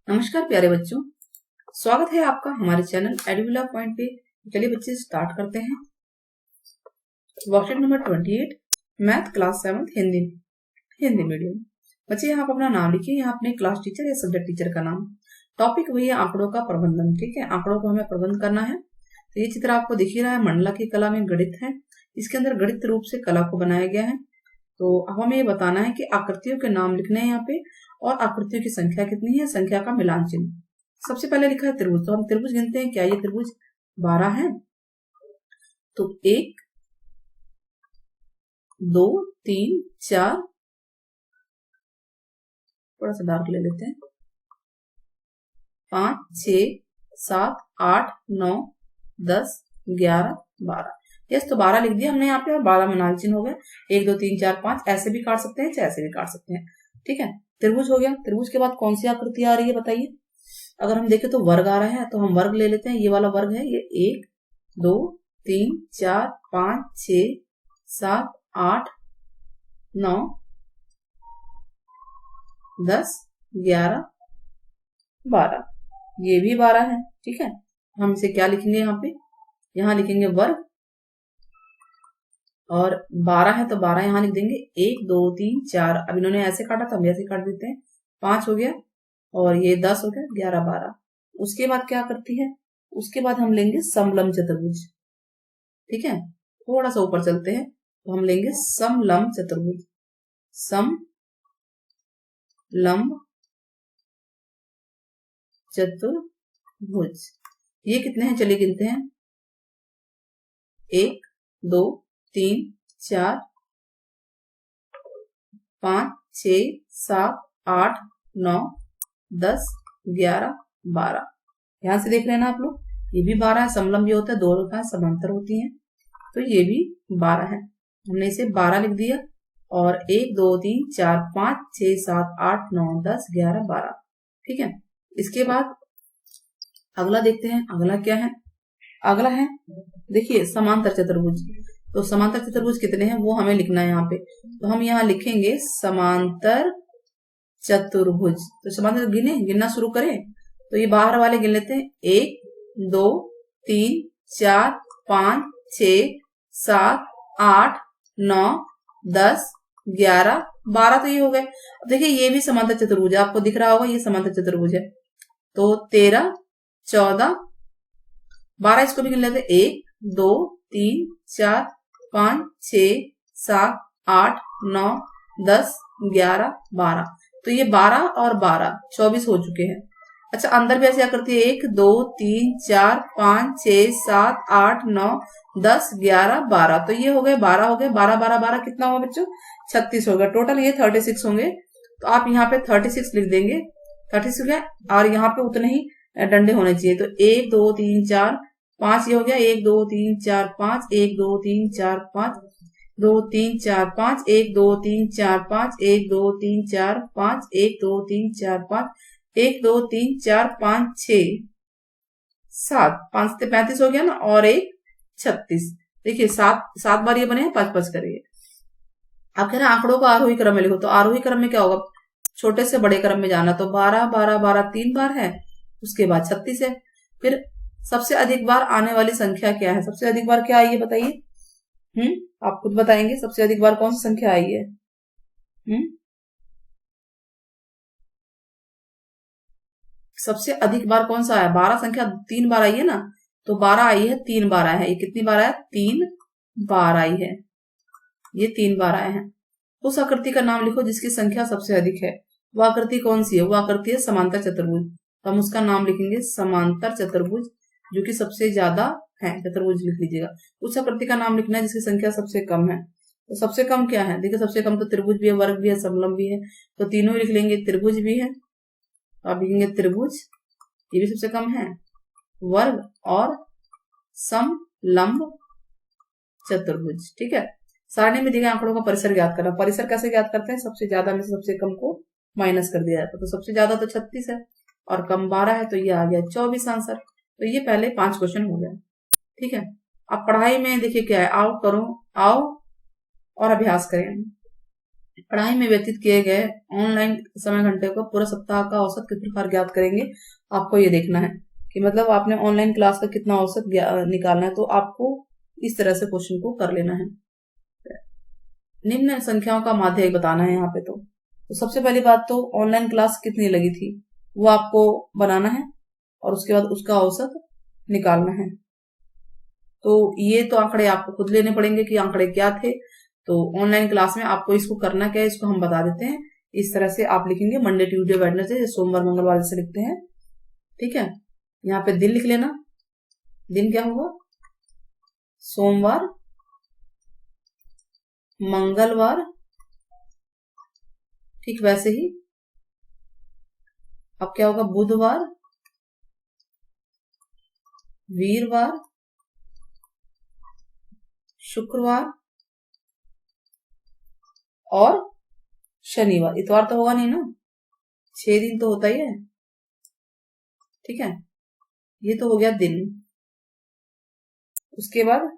नमस्कार प्यारे बच्चों, स्वागत है आपका हमारे चैनल एडुविला पॉइंट पे। चलिए बच्चे स्टार्ट करते हैं। Worksheet number 28 math class 7 Hindi medium. बच्चे यहाँ आप अपना नाम लिखिए, यहाँ अपने क्लास टीचर या सब्जेक्ट टीचर का नाम। टॉपिक वही है आंकड़ों का प्रबंधन। ठीक है, आंकड़ों को हमें प्रबंध करना है। तो ये चित्र आपको दिख ही रहा है, मंडला की कला में गणित है। इसके अंदर गणित रूप से कला को बनाया गया है। तो अब हमें ये बताना है कि आकृतियों के नाम लिखने हैं यहाँ पे और आकृतियों की संख्या कितनी है, संख्या का मिलान चिन्ह। सबसे पहले लिखा है त्रिभुज, तो हम त्रिभुज गिनते हैं। क्या ये त्रिभुज 12 है? तो 1 2 3 4, थोड़ा सा डार्क ले लेते हैं, 5 6 7 8 9 10 11 12। यस, तो 12 लिख दिया हमने यहाँ पे और 12 मिलान चिन्ह हो गया। 1 2 3 4 5 ऐसे भी काट सकते हैं, चाहे ऐसे भी काट सकते हैं। ठीक है, त्रिभुज हो गया। त्रिभुज के बाद कौन सी आकृति आ रही है बताइए? अगर हम देखें तो वर्ग आ रहा है, तो हम वर्ग ले लेते हैं। ये वाला वर्ग है, ये 1 2 3 4 5 6 7 8 9 10 11 12, ये भी 12 है। ठीक है, हम इसे क्या लिखेंगे यहाँ पे? यहाँ लिखेंगे वर्ग, और 12 है तो 12 यहाँ लिख देंगे। 1 2 3 4, अब इन्होंने ऐसे काटा था, हम ऐसे काट देते हैं। 5 हो गया और ये 10 हो गया, 11 12। उसके बाद क्या करती है? उसके बाद हम लेंगे समलंब चतुर्भुज। ठीक है, थोड़ा सा ऊपर चलते हैं तो हम लेंगे समलंब चतुर्भुज। समलंब चतुर्भुज ये कितने हैं? चलिए गिनते हैं। 1 2 3 4 5 6 7 8 9 10 11 12। ध्यान से देख रहे हैं ना आप लोग? ये भी 12 है। समलंब भी होता है, दो रेखाएं समांतर होती हैं, तो ये भी 12 है। हमने इसे 12 लिख दिया। और 1 2 3 4 5 6 7 8 9 10 11 12। ठीक है, इसके बाद अगला देखते हैं। अगला क्या है? अगला है, देखिए, समांतर चतुर्भुज। तो समांतर चतुर्भुज कितने हैं वो हमें लिखना है यहाँ पे। तो हम यहाँ लिखेंगे समांतर चतुर्भुज। तो समांतर गिनना शुरू करें तो ये बाहर वाले गिन लेते हैं। 1 2 3 4 5 6 7 8 9 10 11 12, तो ये हो गए। देखिए ये भी समांतर चतुर्भुज है, आपको दिख रहा होगा, ये समांतर चतुर्भुज है। तो 13 14 12, इसको भी गिन लेते हैं। 1 2 3 4 5 6 7 8 9 10 11 12, तो ये 12 और 12 24 हो चुके हैं। अच्छा, अंदर भी ऐसे आकृति है। 1 2 3 4 5 6 7 8 9 10 11 12, तो ये हो गए 12 हो गए। 12 12 12 कितना हुआ बच्चों? 36 हो गया। टोटल ये 36 होंगे। तो आप यहाँ पे 36 लिख देंगे। 36 हो गया, और यहाँ पे उतने ही डंडे होने चाहिए। तो 1 2 3 4 5 ये हो गया। 1 2 3 4 5 1 2 3 4 5 2 3 4 5 1 2 3 4 5 1 2 3 4 5 1 2 3 4 5 1 2 3 4 5 6 7, 5 से 35 हो गया ना, और 1 36। देखिए 7 बार ये बने हैं, 5 5 करिए। आप कह रहे हैं आंकड़ों को आरोही क्रम में लिखो, तो आरोही क्रम में क्या होगा? छोटे से बड़े क्रम में जाना। तो 12 12 12 3 बार है, उसके बाद 36 है। फिर सबसे अधिक बार आने वाली संख्या क्या है? सबसे अधिक बार क्या आई है बताइए? आप खुद बताएंगे सबसे अधिक बार कौन सी संख्या आई है? सबसे अधिक बार कौन सा आया? 12 संख्या 3 बार आई है ना, तो 12 आई है, 3 बार आया है। ये कितनी बार आया? 3 बार आई है। ये 3 बार आए हैं। उस आकृति का नाम लिखो जिसकी संख्या सबसे अधिक है। वो आकृति कौन सी है? वो आकृति है समांतर चतुर्भुज। तो हम उसका नाम लिखेंगे समांतर चतुर्भुज, जो कि सबसे ज्यादा है। चतुर्भुज लिख लीजिएगा। उस आकृति का नाम लिखना है जिसकी संख्या सबसे कम है। तो सबसे कम क्या है? देखिए सबसे कम तो त्रिभुज भी है, वर्ग भी है, समलंब भी है, तो तीनों ही लिख लेंगे। त्रिभुज भी है, तो आप लिखेंगे त्रिभुज, ये भी सबसे कम है। वर्ग और समलंब चतुर्भुज। ठीक है, सारणी में दिए गए आंकड़ों का परिसर ज्ञात करना। परिसर कैसे ज्ञात करते हैं? सबसे ज्यादा में से सबसे कम को माइनस कर दिया जाता है। तो सबसे ज्यादा तो 36 है और कम 12 है, तो ये आ गया 24 आंसर। तो ये पहले 5 क्वेश्चन हो गए। ठीक है, अब पढ़ाई में देखिए क्या है, आओ करो, आओ और अभ्यास करें। पढ़ाई में व्यतीत किए गए ऑनलाइन समय घंटे को पूरा सप्ताह का औसत किस प्रकार ज्ञात करेंगे। आपको ये देखना है कि मतलब आपने ऑनलाइन क्लास का कितना औसत निकालना है, तो आपको इस तरह से क्वेश्चन को कर लेना है। निम्न संख्याओं का माध्य बताना है यहाँ पे। तो सबसे पहली बात तो ऑनलाइन क्लास कितनी लगी थी वो आपको बनाना है और उसके बाद उसका औसत निकालना है। तो ये तो आंकड़े आपको खुद लेने पड़ेंगे कि आंकड़े क्या थे। तो ऑनलाइन क्लास में आपको इसको करना क्या है, इसको हम बता देते हैं। इस तरह से आप लिखेंगे मंडे ट्यूसडे वेडनेसडे, सोमवार मंगलवार से लिखते हैं। ठीक है, यहाँ पे दिन लिख लेना। दिन क्या होगा, सोमवार मंगलवार। ठीक वैसे ही अब क्या होगा, बुधवार वीरवार शुक्रवार और शनिवार। इतवार तो होगा नहीं ना, 6 दिन तो होता ही है। ठीक है, ये तो हो गया दिन। उसके बाद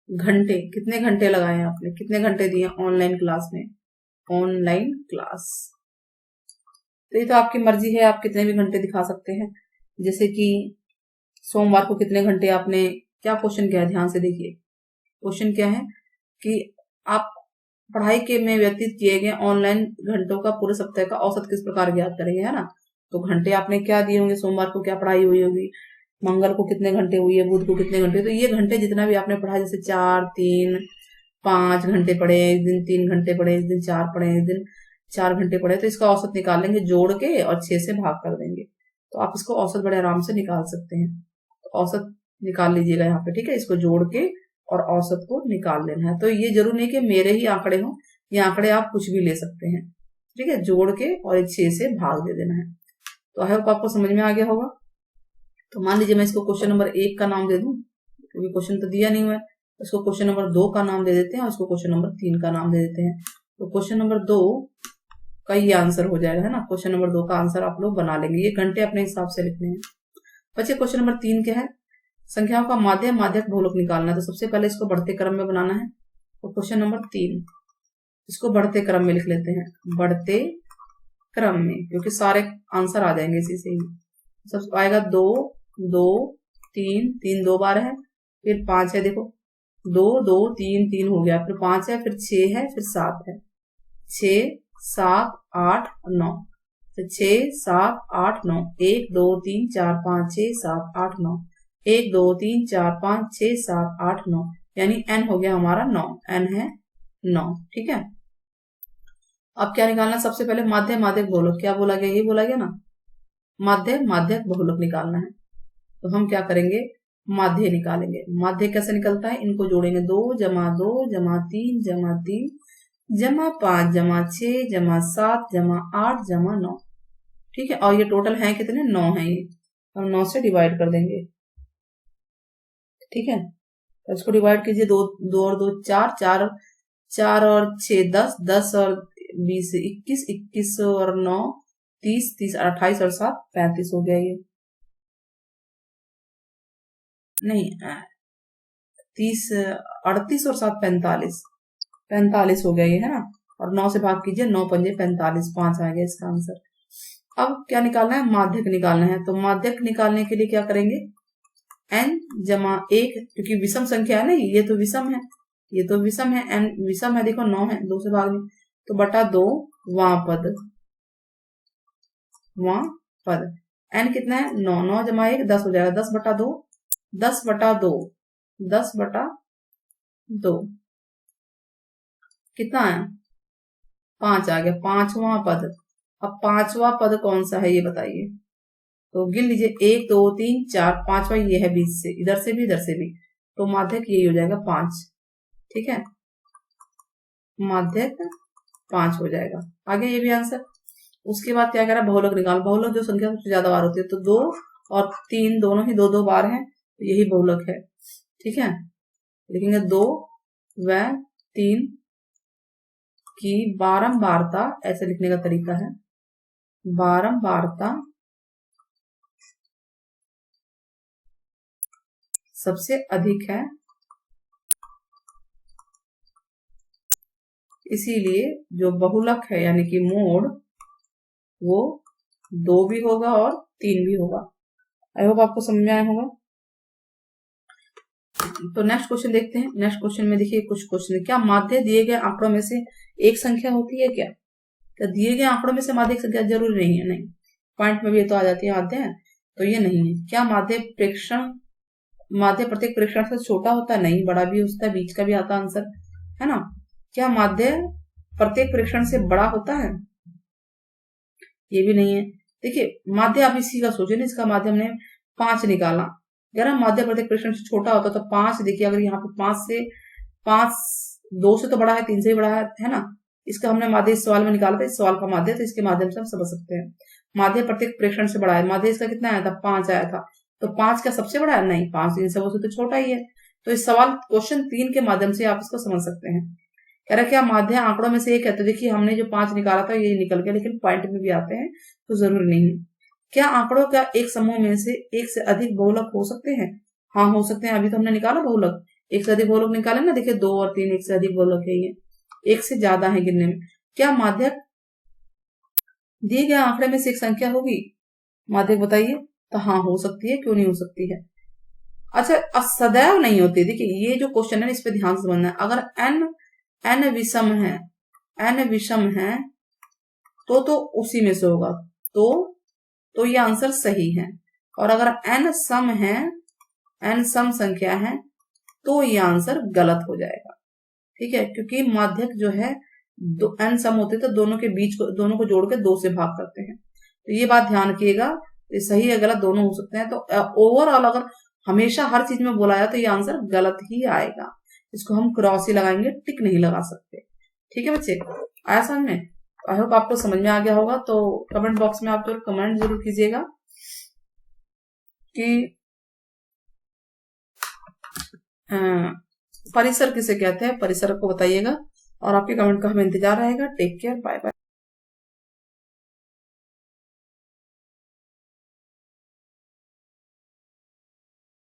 घंटे, कितने घंटे लगाए आपने, कितने घंटे दिए ऑनलाइन क्लास में। ऑनलाइन क्लास तो ये तो आपकी मर्जी है, आप कितने भी घंटे दिखा सकते हैं। जैसे कि सोमवार को कितने घंटे आपने, क्या क्वेश्चन क्या है ध्यान से देखिए। क्वेश्चन क्या है कि आप पढ़ाई के में व्यतीत किए गए ऑनलाइन घंटों का पूरे सप्ताह का औसत किस प्रकार ज्ञात करेंगे, है ना। तो घंटे आपने क्या दिए होंगे, सोमवार को क्या पढ़ाई हुई होगी, मंगल को कितने घंटे हुई है, बुध को कितने घंटे। तो ये घंटे जितना भी आपने पढ़ा, जैसे 4 3 5 घंटे पढ़े, एक दिन 3 घंटे पढ़े, एक दिन 4 पढ़े, एक दिन 4 घंटे पढ़े, तो इसका औसत निकाल लेंगे जोड़ के और 6 से भाग कर देंगे। तो आप इसको औसत बड़े आराम से निकाल सकते हैं। तो औसत निकाल लीजिएगा यहाँ पे। ठीक है, इसको जोड़ के और औसत को निकाल लेना है। तो ये जरूर नहीं कि मेरे ही आंकड़े हों, ये आंकड़े आप कुछ भी ले सकते हैं। ठीक है, जोड़ के और 6 से भाग दे देना है। तो आई होप आपको समझ में आ गया होगा। तो मान लीजिए मैं इसको क्वेश्चन नंबर 1 का नाम दे दूं, क्योंकि क्वेश्चन तो दिया नहीं हुआ है। इसको क्वेश्चन नंबर 2 का नाम दे देते हैं और इसको क्वेश्चन नंबर 3 का नाम दे देते हैं। तो क्वेश्चन नंबर 2 का ये आंसर हो जाएगा, है ना। क्वेश्चन नंबर 2 का आंसर आप लोग बना लेंगे, ये घंटे अपने हिसाब से लिखने हैं। बच्चे क्वेश्चन नंबर 3 क्या है, संख्याओं का माध्य माध्यक बहुलक निकालना है। तो सबसे पहले इसको बढ़ते क्रम में बनाना है। तो क्वेश्चन नंबर 3 इसको बढ़ते क्रम में लिख लेते हैं, बढ़ते क्रम में, क्योंकि सारे आंसर आ जाएंगे इसी से ही। सब आएगा 2 2 3 3 2 बार है, फिर 5 है, देखो 2 2 3 3 हो गया, फिर 5 है, फिर 6 है, फिर 7 है। 6 7 8 9, तो 6 7 8 9, 1 2 3 4 5 6 7 8 9, 1 2 3 4 5 6 7 8 9, यानी n हो गया हमारा 9, n है 9। ठीक है, अब क्या निकालना, सबसे पहले माध्य माध्यक बहुलक, क्या बोला गया, यही बोला गया ना, माध्य माध्यक बहुलक निकालना है। तो हम क्या करेंगे, माध्य निकालेंगे। माध्य कैसे निकलता है, इनको जोड़ेंगे, 2 जमा 2 जमा 3 जमा 3 जमा 5 जमा 6 जमा 7 जमा 8 जमा 9। ठीक है, और ये टोटल है कितने, 9 है ये, हम 9 से डिवाइड कर देंगे। ठीक है, तो इसको डिवाइड कीजिए, 2 2 और 2 4 4 4 और 6 10 10 और 20 21 21 और 9 30 30 28 और 7 35 हो गया। ये नहीं 30 38 और 7 45 45 हो गया ये, है ना। और 9 से भाग कीजिए, 9 पंजे 45, 5 आ गया इसका आंसर। अब क्या निकालना है, माध्यक निकालना है। तो माध्यक निकालने के लिए क्या करेंगे, n जमा 1, क्योंकि विषम संख्या है ना, ये तो विषम है, ये तो विषम है, n विषम है, देखो 9 है, 2 से भाग में, तो बटा 2 वहां पद, वहां पद, n कितना है 9, 9 जमा 1 10 हो जाएगा, 10 बटा 2 10 बटा 2 10 बटा 2 कितना है 5 आ गया, 5वां पद। अब 5वां पद कौन सा है ये बताइए। तो गिन लीजिए, 1 2 3 4 5वां ये है, बीच से, इधर से भी इधर से भी, तो माध्यक यही हो जाएगा 5। ठीक है, माध्यक 5 हो जाएगा, आगे ये भी आंसर। उसके बाद क्या करा, बहुलक निकाल। बहुलक जो संख्या सबसे ज्यादा बार होती है, तो 2 और 3 दोनों ही 2 2 बार है, तो यही बहुलक है। ठीक है, लिखेंगे 2 व 3 की बारंबारता, ऐसे लिखने का तरीका है, बारंबारता सबसे अधिक है इसीलिए जो बहुलक है यानी कि मोड वो 2 भी होगा और 3 भी होगा। आई होप आपको समझ में आया होगा। तो नेक्स्ट क्वेश्चन देखते हैं। नेक्स्ट क्वेश्चन में देखिए कुछ क्वेश्चन, क्या माध्य दिए गए आंकड़ों में से एक संख्या होती है? क्या दिए गए आंकड़ों में से माध्य एक संख्या? जरूरी नहीं है, नहीं। पॉइंट में भी तो आ जाती है माध्य, तो ये नहीं है। क्या माध्य प्रत्येक प्रेक्षण से छोटा होता है? नहीं, बड़ा भी होता है, बीच का भी आता आंसर, है ना। क्या माध्य प्रत्येक प्रेक्षण से बड़ा होता है? ये भी नहीं है। देखिए माध्य आप इसी का सोचिए ना, इसका माध्य हमने 5 निकाला, अगर माध्य प्रत्येक प्रेक्षण से छोटा होता तो 5, देखिए अगर यहाँ पे 5 2 से तो बड़ा है, 3 से भी बड़ा है ना। इसका हमने माध्य इस सवाल में निकाला था, इस सवाल का माध्य, तो इसके माध्यम से हम समझ सकते हैं। माध्य प्रत्येक प्रेक्षण से बड़ा है, माध्य इसका कितना आया था? 5 आया था, तो 5 क्या सबसे बड़ा है? नहीं, 5 इन सबों से तो छोटा ही है। तो इस सवाल क्वेश्चन 3 के माध्यम से आप इसको समझ सकते हैं। कह रहा क्या माध्य आंकड़ों में से एक है? तो देखिए हमने जो 5 निकाला था ये निकल गया, लेकिन पॉइंट में भी आते हैं तो जरूरी नहीं है। क्या आंकड़ों का एक समूह में से एक से अधिक बहुलक हो सकते हैं? हाँ, हो सकते हैं। अभी तो हमने निकाला बहुलक, एक से अधिक बहुलक निकाले ना, देखिए 2 और 3 एक से अधिक बहुलक है, ये एक से ज्यादा है गिनने में। क्या माध्यक दिए गए आंकड़े में से एक संख्या होगी? माध्यक बताइए। तो हाँ, हो सकती है, क्यों नहीं हो सकती है। अच्छा, सदैव नहीं होती। देखिए ये जो क्वेश्चन है इस पे ध्यान से समझना है। अगर n विषम है तो उसी में से होगा, तो ये आंसर सही है। और अगर n सम है, n सम संख्या है, तो ये आंसर गलत हो जाएगा। ठीक है, क्योंकि माध्यक जो है n सम होते तो दोनों को जोड़ के 2 से भाग करते हैं। तो ये बात ध्यान रखिएगा, सही है गलत दोनों हो सकते हैं। तो ओवरऑल अगर हमेशा हर चीज में बोला जाए तो ये आंसर गलत ही आएगा। इसको हम क्रॉस ही लगाएंगे, टिक नहीं लगा सकते। ठीक है बच्चे, आया समझ में? आई होप आपको समझ में आ गया होगा। तो कमेंट बॉक्स में आप जरूर कमेंट जरूर कीजिएगा कि परिसर किसे कहते हैं, परिसर को बताइएगा। और आपके कमेंट का हमें इंतजार रहेगा। Take care, bye bye.